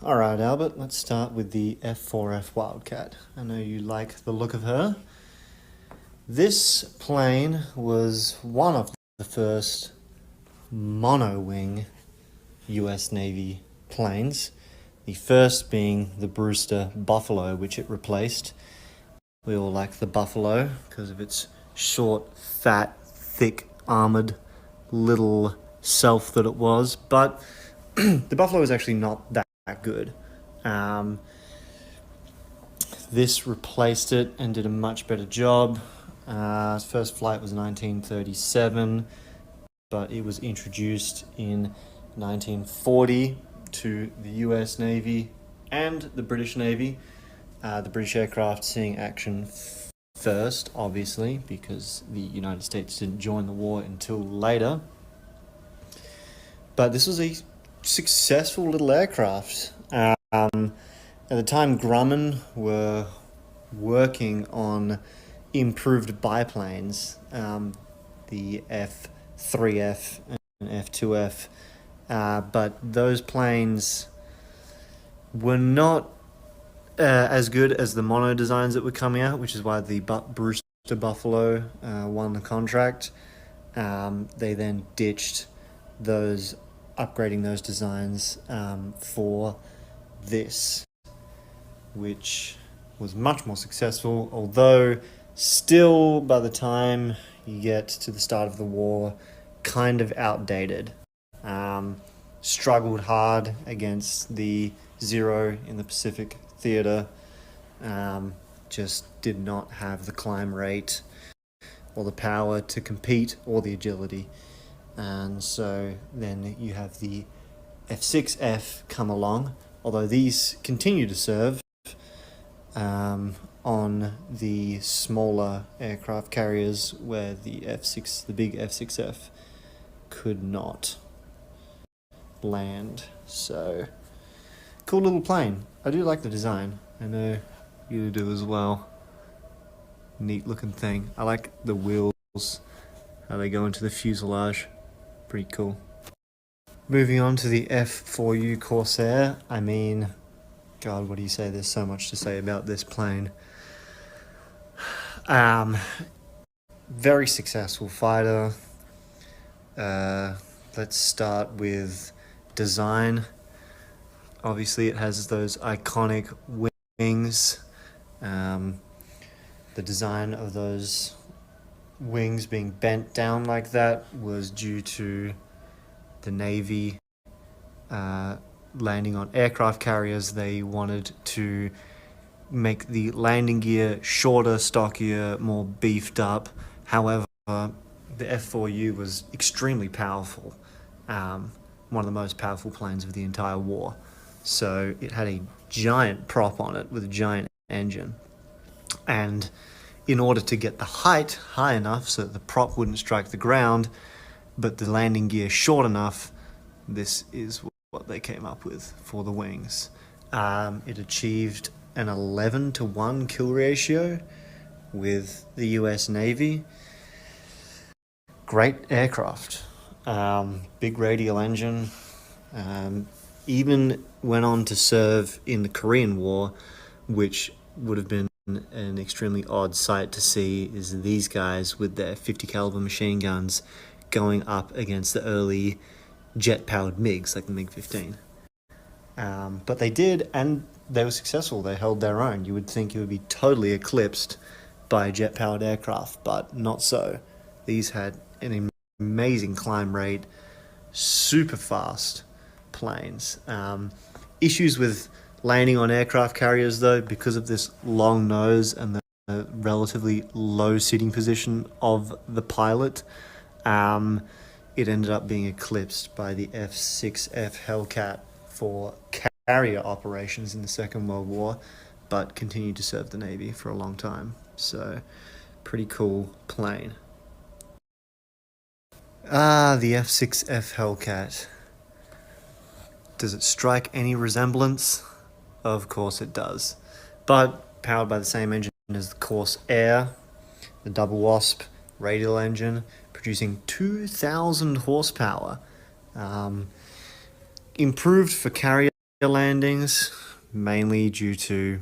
All right, Albert, let's start with the F4F Wildcat. I know you like the look of her. This plane was one of the first mono-wing US Navy planes, the first being the Brewster Buffalo, which it replaced. We all like the Buffalo because of its short, fat, thick, armored little self that it was, but the Buffalo is actually not that good. Um, this replaced it and did a much better job. Its first flight was 1937, but it was introduced in 1940 to the US Navy and the British Navy. The British aircraft seeing action first, obviously, because the United States didn't join the war until later. But this was a successful little aircraft. At the time, Grumman were working on improved biplanes, the F3F and F2F, but those planes were not as good as the mono designs that were coming out, which is why the Brewster Buffalo won the contract. They then ditched those, upgrading those designs for this, which was much more successful, although still by the time you get to the start of the war, kind of outdated. Struggled hard against the Zero in the Pacific Theater. Just did not have the climb rate or the power to compete or the agility. And so then you have the F6F come along, although these continue to serve on the smaller aircraft carriers where the big F6F could not land. So, cool little plane. I do like the design. I know you do as well. Neat looking thing. I like the wheels, how they go into the fuselage. Pretty cool. Moving on to the F4U Corsair. I mean, God, what do you say? There's so much to say about this plane. Very successful fighter. Let's start with design. Obviously, it has those iconic wings. The design of those wings being bent down like that was due to the Navy landing on aircraft carriers. They wanted to make the landing gear shorter, stockier, more beefed up. However, the F4U was extremely powerful, one of the most powerful planes of the entire war. So it had a giant prop on it with a giant engine. And in order to get the height high enough so that the prop wouldn't strike the ground, but the landing gear short enough, this is what they came up with for the wings. It achieved an 11-to-1 kill ratio with the US Navy. Great aircraft. Big radial engine. Even went on to serve in the Korean War, which would have been an extremely odd sight to see, is these guys with their 50 caliber machine guns going up against the early jet-powered MiGs like the MiG-15. But they did, and they were successful. They held their own. You would think it would be totally eclipsed by a jet-powered aircraft, but not so. These had an amazing climb rate, super fast planes. Issues with landing on aircraft carriers, though, because of this long nose and the relatively low sitting position of the pilot. It ended up being eclipsed by the F6F Hellcat for carrier operations in the Second World War, but continued to serve the Navy for a long time. So, pretty cool plane. The F6F Hellcat. Does it strike any resemblance? Of course it does. But powered by the same engine as the Corsair, the Double Wasp radial engine, producing 2,000 horsepower. Improved for carrier landings, mainly due to,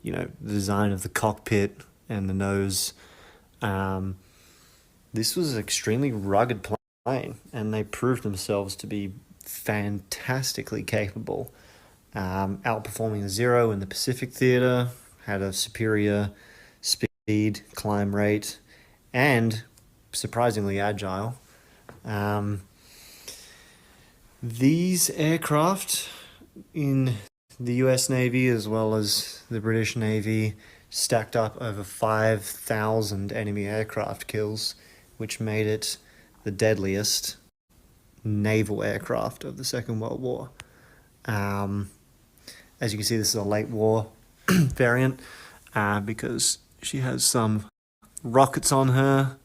the design of the cockpit and the nose. This was an extremely rugged plane, and they proved themselves to be fantastically capable, outperforming the Zero in the Pacific Theater, had a superior speed, climb rate, and surprisingly agile. These aircraft in the US Navy as well as the British Navy stacked up over 5,000 enemy aircraft kills, which made it the deadliest naval aircraft of the Second World War. As you can see, this is a late war variant because she has some rockets on her,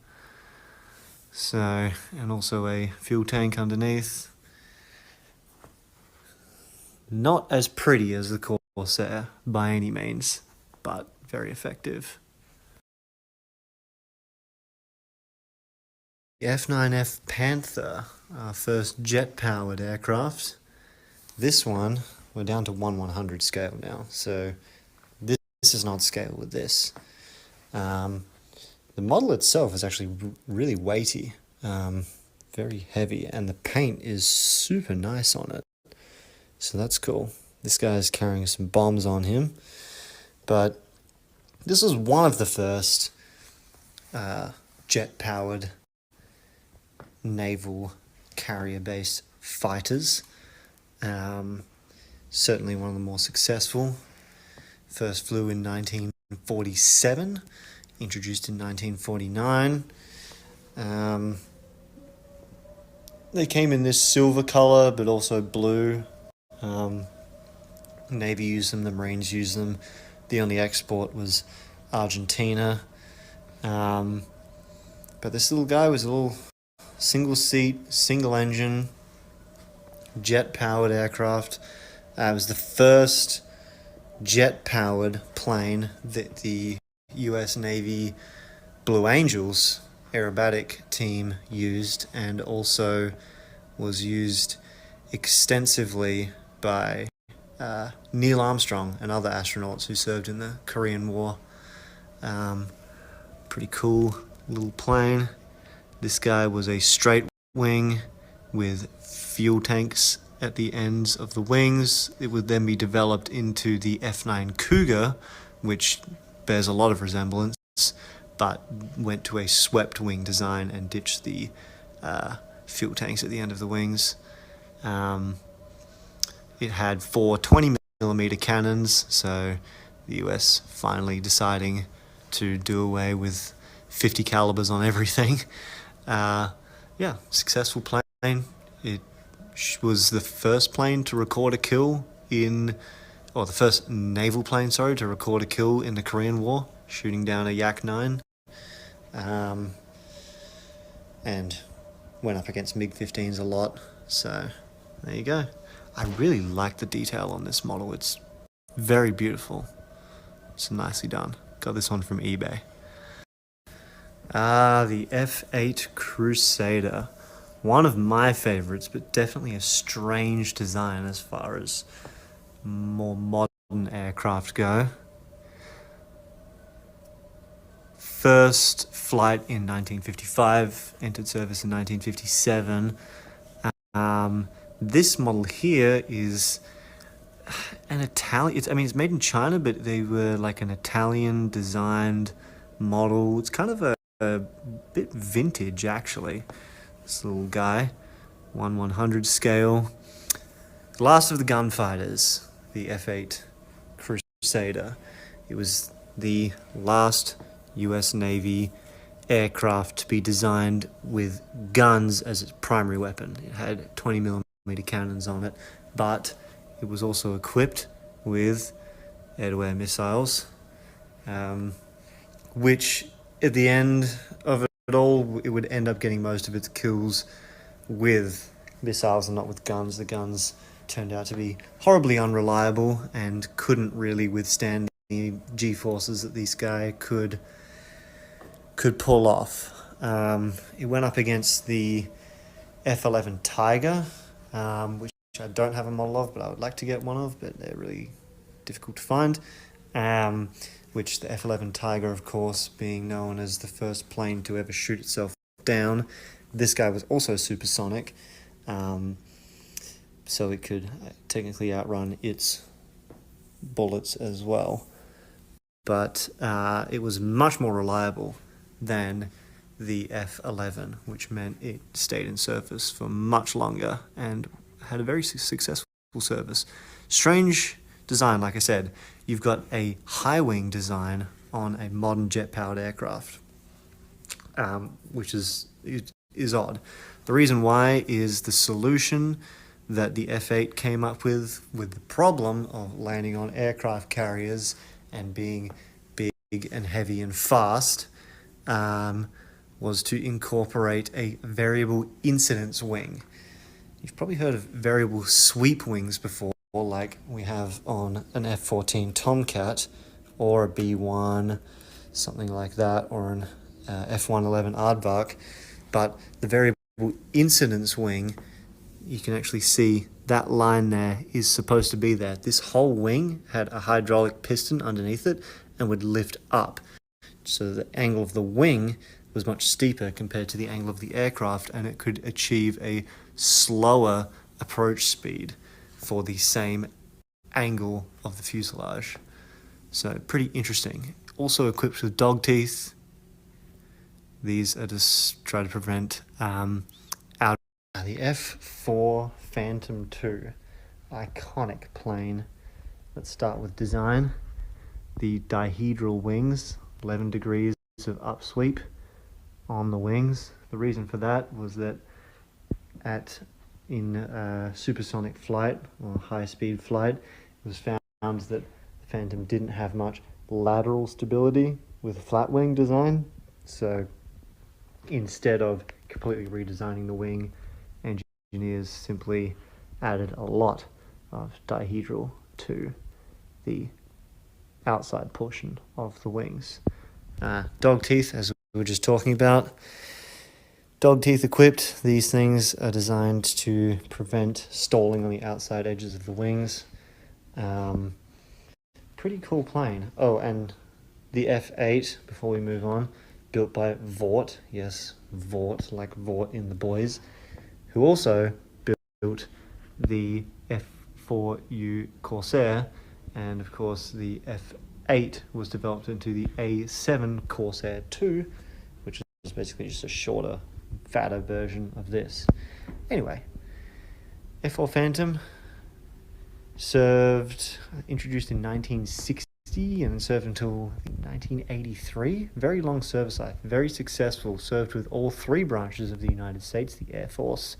and also a fuel tank underneath. Not as pretty as the Corsair by any means, but very effective. The F-9F Panther, our first jet-powered aircraft. This one, we're down to 1/100 scale now, so this is not scale with this. The model itself is actually really weighty, very heavy, and the paint is super nice on it. So that's cool. This guy's carrying some bombs on him. But this was one of the first jet-powered naval carrier-based fighters. Certainly one of the more successful. First flew in 1947, introduced in 1949. They came in this silver color, but also blue. Navy used them, the Marines used them. The only export was Argentina. But this little guy was a little single seat, single engine, jet-powered aircraft. It was the first jet-powered plane that the US Navy Blue Angels aerobatic team used, and also was used extensively by Neil Armstrong and other astronauts who served in the Korean War. Pretty cool little plane. This guy was a straight wing with fuel tanks at the ends of the wings. It would then be developed into the F-9 Cougar, which bears a lot of resemblance, but went to a swept wing design and ditched the fuel tanks at the end of the wings. It had 4 20mm cannons, so the US finally deciding to do away with 50 calibers on everything. Successful plane. It was the first plane to record a kill the first naval plane, to record a kill in the Korean War, shooting down a Yak-9. And went up against MiG-15s a lot, so there you go. I really like the detail on this model. It's very beautiful. It's nicely done. Got this one from eBay. The F-8 Crusader. One of my favorites, but definitely a strange design as far as more modern aircraft go. First flight in 1955, entered service in 1957. This model here is an Italian. It's made in China, but they were like an Italian designed model. It's kind of a bit vintage, actually. This little guy, 1/100 scale. Last of the gunfighters, the F-8 Crusader. It was the last US Navy aircraft to be designed with guns as its primary weapon. It had 20mm cannons on it, but it was also equipped with air-to-air missiles, which at the end of it all, it would end up getting most of its kills with missiles and not with guns. The guns turned out to be horribly unreliable and couldn't really withstand the G-forces that this guy could pull off. It went up against the F-11 Tiger, which I don't have a model of, but I would like to get one of, but they're really difficult to find. Which the F-11 Tiger, of course, being known as the first plane to ever shoot itself down. This guy was also supersonic, so it could technically outrun its bullets as well. But it was much more reliable than the F-11, which meant it stayed in service for much longer and had a very successful service. Strange design, like I said. You've got a high wing design on a modern jet-powered aircraft, which is odd. The reason why is the solution that the F-8 came up with the problem of landing on aircraft carriers and being big and heavy and fast, was to incorporate a variable incidence wing. You've probably heard of variable sweep wings before, like we have on an F-14 Tomcat or a B-1, something like that, or an F-111 Aardvark. But the variable incidence wing, you can actually see that line there is supposed to be there. This whole wing had a hydraulic piston underneath it and would lift up. So the angle of the wing was much steeper compared to the angle of the aircraft, and it could achieve a slower approach speed for the same angle of the fuselage. So pretty interesting. Also equipped with dog teeth. These are just try to prevent out. The F4 Phantom II, iconic plane. Let's start with design. The dihedral wings, 11 degrees of upsweep on the wings. The reason for that was that in supersonic flight or high-speed flight, it was found that the Phantom didn't have much lateral stability with a flat wing design. So instead of completely redesigning the wing, engineers simply added a lot of dihedral to the outside portion of the wings. Dog teeth, as we were just talking about. Dog teeth equipped. These things are designed to prevent stalling on the outside edges of the wings. Pretty cool plane. Oh, and the F-8, before we move on, built by Vought. Yes, Vought, like Vought in The Boys, who also built the F4U Corsair, and of course the F-8 was developed into the A7 Corsair II, which is basically just a shorter, fatter version of this. Anyway, F4 Phantom introduced in 1960 and served until I think 1983. Very long service life, very successful, served with all three branches of the United States, the Air Force,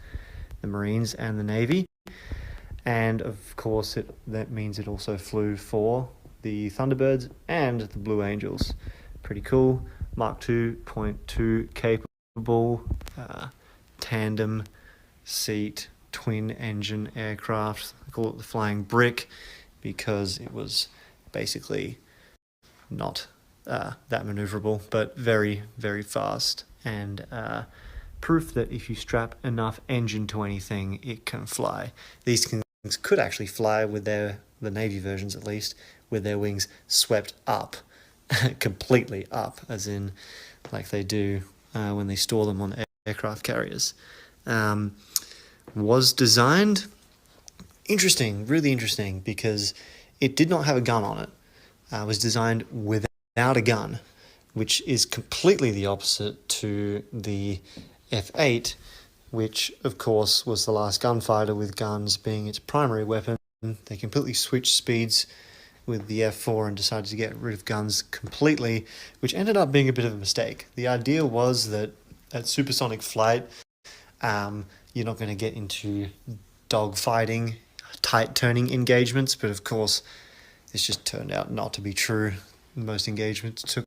the Marines, and the Navy. And of course, that means it also flew for the Thunderbirds and the Blue Angels. Pretty cool. Mark 2.2 capable, tandem seat, twin engine aircraft. I call it the Flying Brick because it was basically not that maneuverable, but very, very fast, and proof that if you strap enough engine to anything, it can fly. These things could actually fly with the Navy versions, at least, with their wings swept up, completely up, as in like they do when they store them on aircraft carriers. Was designed interesting, really interesting, because it did not have a gun on it. It was designed without a gun, which is completely the opposite to the F-8, which of course was the last gunfighter with guns being its primary weapon. They completely switched speeds with the F-4 and decided to get rid of guns completely, which ended up being a bit of a mistake. The idea was that at supersonic flight, you're not going to get into dogfighting, tight turning engagements, but of course this just turned out not to be true. Most engagements took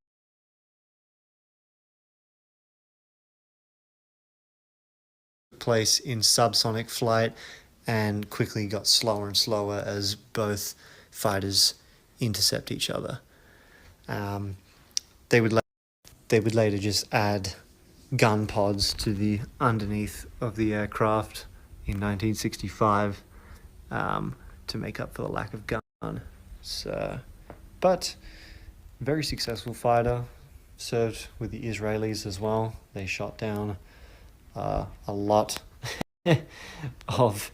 place in subsonic flight and quickly got slower and slower as both fighters intercept each other. They would later just add gun pods to the underneath of the aircraft in 1965 to make up for the lack of gun. But very successful fighter, served with the Israelis as well. They shot down a lot of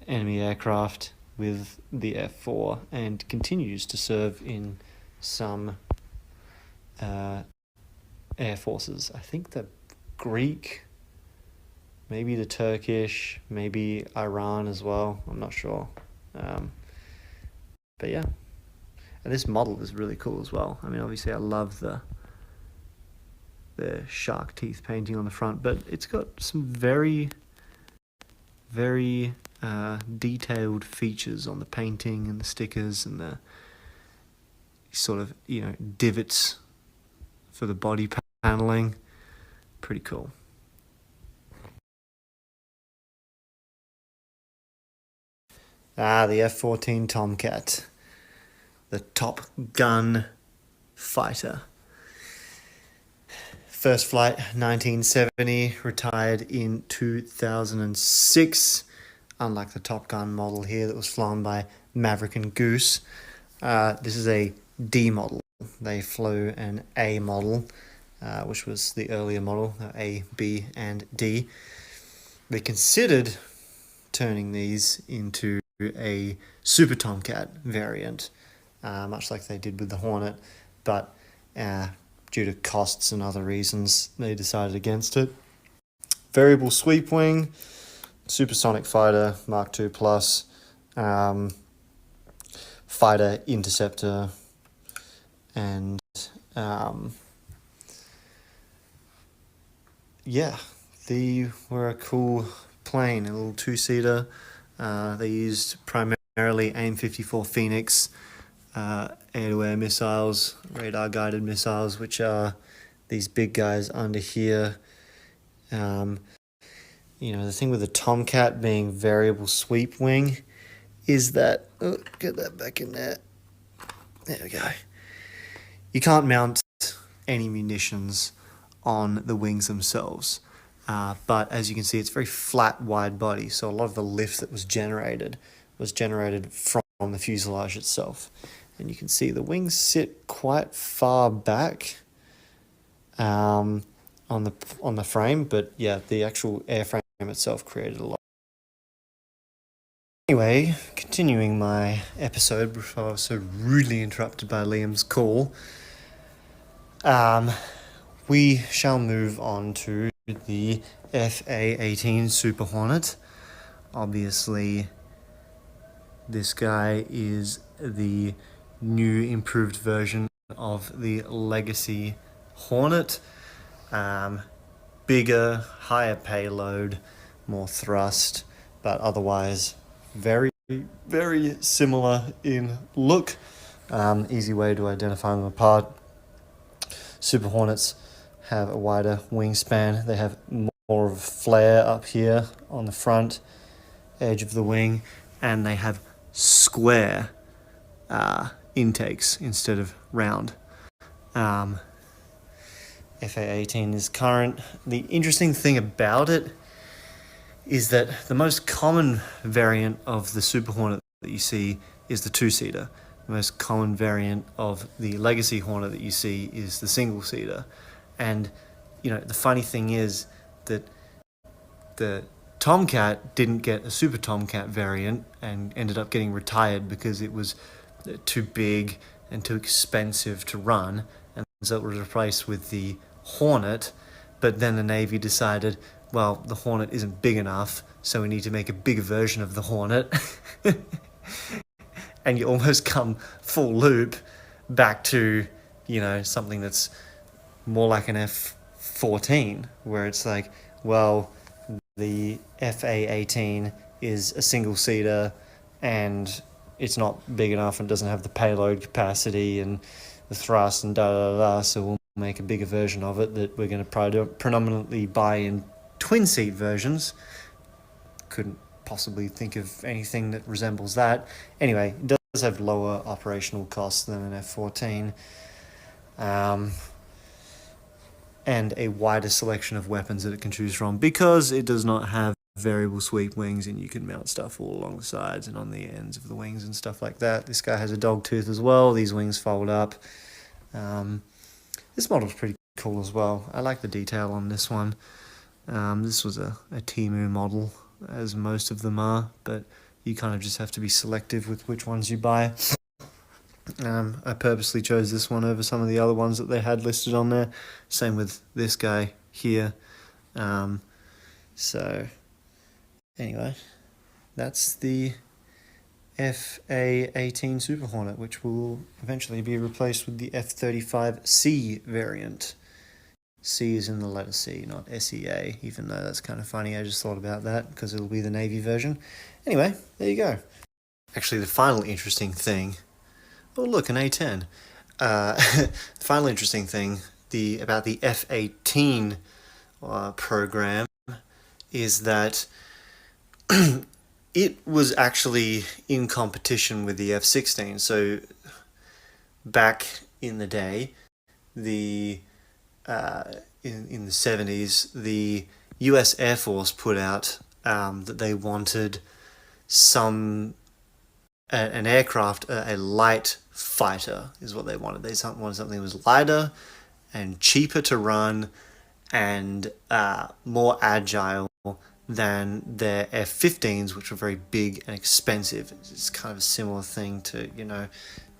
enemy aircraft with the F-4 and continues to serve in some air forces. I think the Greek, maybe the Turkish, maybe Iran as well. I'm not sure. But yeah. And this model is really cool as well. I mean, obviously I love the shark teeth painting on the front, but it's got some very, very detailed features on the painting and the stickers and the sort of, divots for the body paneling. Pretty cool. The F-14 Tomcat, the Top Gun fighter. First flight 1970, retired in 2006. Unlike the Top Gun model here that was flown by Maverick and Goose, this is a D model. They flew an A model, which was the earlier model, A, B, and D. They considered turning these into a Super Tomcat variant, much like they did with the Hornet, but due to costs and other reasons, they decided against it. Variable sweep wing, supersonic fighter, Mark II Plus, fighter interceptor, and they were a cool plane, a little two-seater. They used primarily AIM-54 Phoenix air-to-air missiles, radar-guided missiles, which are these big guys under here. The thing with the Tomcat being variable sweep wing is that... Oh, get that back in there. There we go. You can't mount any munitions on the wings themselves. But as you can see, it's very flat, wide body. So a lot of the lift that was generated from the fuselage itself. And you can see the wings sit quite far back on the frame. But yeah, the actual airframe itself created a lot. Anyway, continuing my episode before I was so rudely interrupted by Liam's call, we shall move on to the FA-18 Super Hornet. Obviously, this guy is the new improved version of the Legacy Hornet. Bigger, higher payload, more thrust, but otherwise very, very similar in look. Easy way to identify them apart. Super Hornets have a wider wingspan. They have more of a flare up here on the front edge of the wing, and they have square intakes instead of round. FA-18 is current. The interesting thing about it is that the most common variant of the Super Hornet that you see is the two-seater. The most common variant of the Legacy Hornet that you see is the single-seater. And, the funny thing is that the Tomcat didn't get a Super Tomcat variant and ended up getting retired because it was too big and too expensive to run, and so it was replaced with the Hornet. But then the Navy decided, well, the Hornet isn't big enough, so we need to make a bigger version of the Hornet. And you almost come full loop back to, something that's more like an F-14, where it's like, well, the FA-18 is a single-seater and it's not big enough and doesn't have the payload capacity and the thrust and da-da-da-da, so we'll make a bigger version of it that we're going to predominantly buy in twin-seat versions. Couldn't possibly think of anything that resembles that. Anyway, it does have lower operational costs than an F-14. And a wider selection of weapons that it can choose from, because it does not have variable sweep wings, and you can mount stuff all along the sides and on the ends of the wings and stuff like that. This guy has a dog tooth as well. These wings fold up. This model's pretty cool as well. I like the detail on this one. This was a Temu model, as most of them are, but you kind of just have to be selective with which ones you buy. I purposely chose this one over some of the other ones that they had listed on there. Same with this guy here. So anyway, that's the FA-18 Super Hornet, which will eventually be replaced with the F-35C variant. C is in the letter C, not SEA, even though that's kind of funny. I just thought about that because it'll be the Navy version. Anyway, there you go. Actually, the final interesting thing... Oh, look, an A-10. The final interesting thing about the F-18 program is that it was actually in competition with the F-16. So back in the day, in the 70s, the US Air Force put out that they wanted an aircraft, a light fighter is what they wanted. They wanted something that was lighter and cheaper to run and more agile than their F-15s, which were very big and expensive. It's kind of a similar thing to,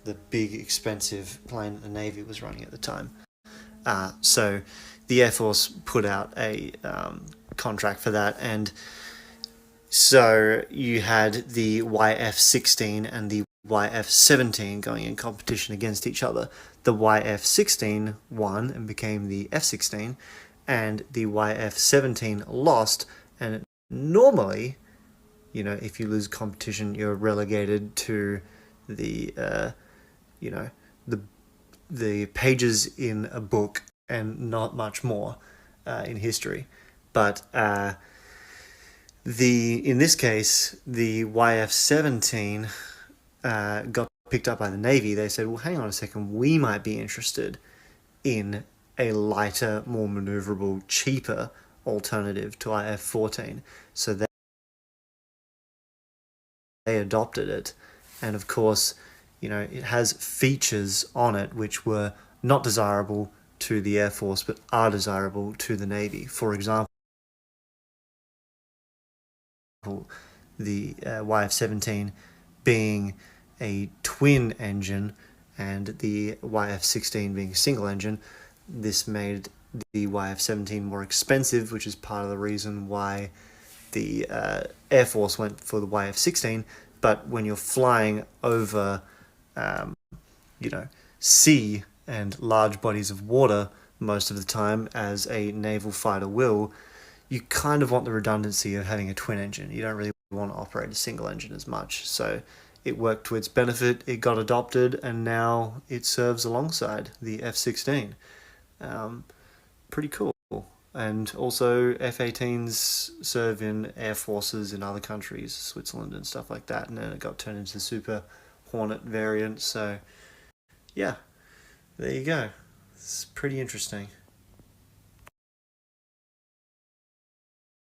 the big expensive plane that the Navy was running at the time. So the Air Force put out a contract for that, and so you had the YF-16 and the YF-17 going in competition against each other. The YF-16 won and became the F-16, and the YF-17 lost, and normally, if you lose competition, you're relegated to the pages in a book and not much more in history. But in this case, the YF-17 got picked up by the Navy. They said, well, hang on a second, we might be interested in a lighter, more maneuverable, cheaper alternative to our F-14. So they adopted it. And of course, it has features on it which were not desirable to the Air Force, but are desirable to the Navy. For example, the YF-17 being a twin engine and the YF-16 being a single engine. This made the YF-17 more expensive, which is part of the reason why the Air Force went for the YF-16. But when you're flying over, sea and large bodies of water most of the time, as a naval fighter will, you kind of want the redundancy of having a twin engine. You don't really want to operate a single engine as much. So it worked to its benefit, it got adopted, and now it serves alongside the F-16. Pretty cool. And also F-18s serve in air forces in other countries, Switzerland and stuff like that, and then it got turned into the Super Hornet variant. So yeah, there you go. It's pretty interesting.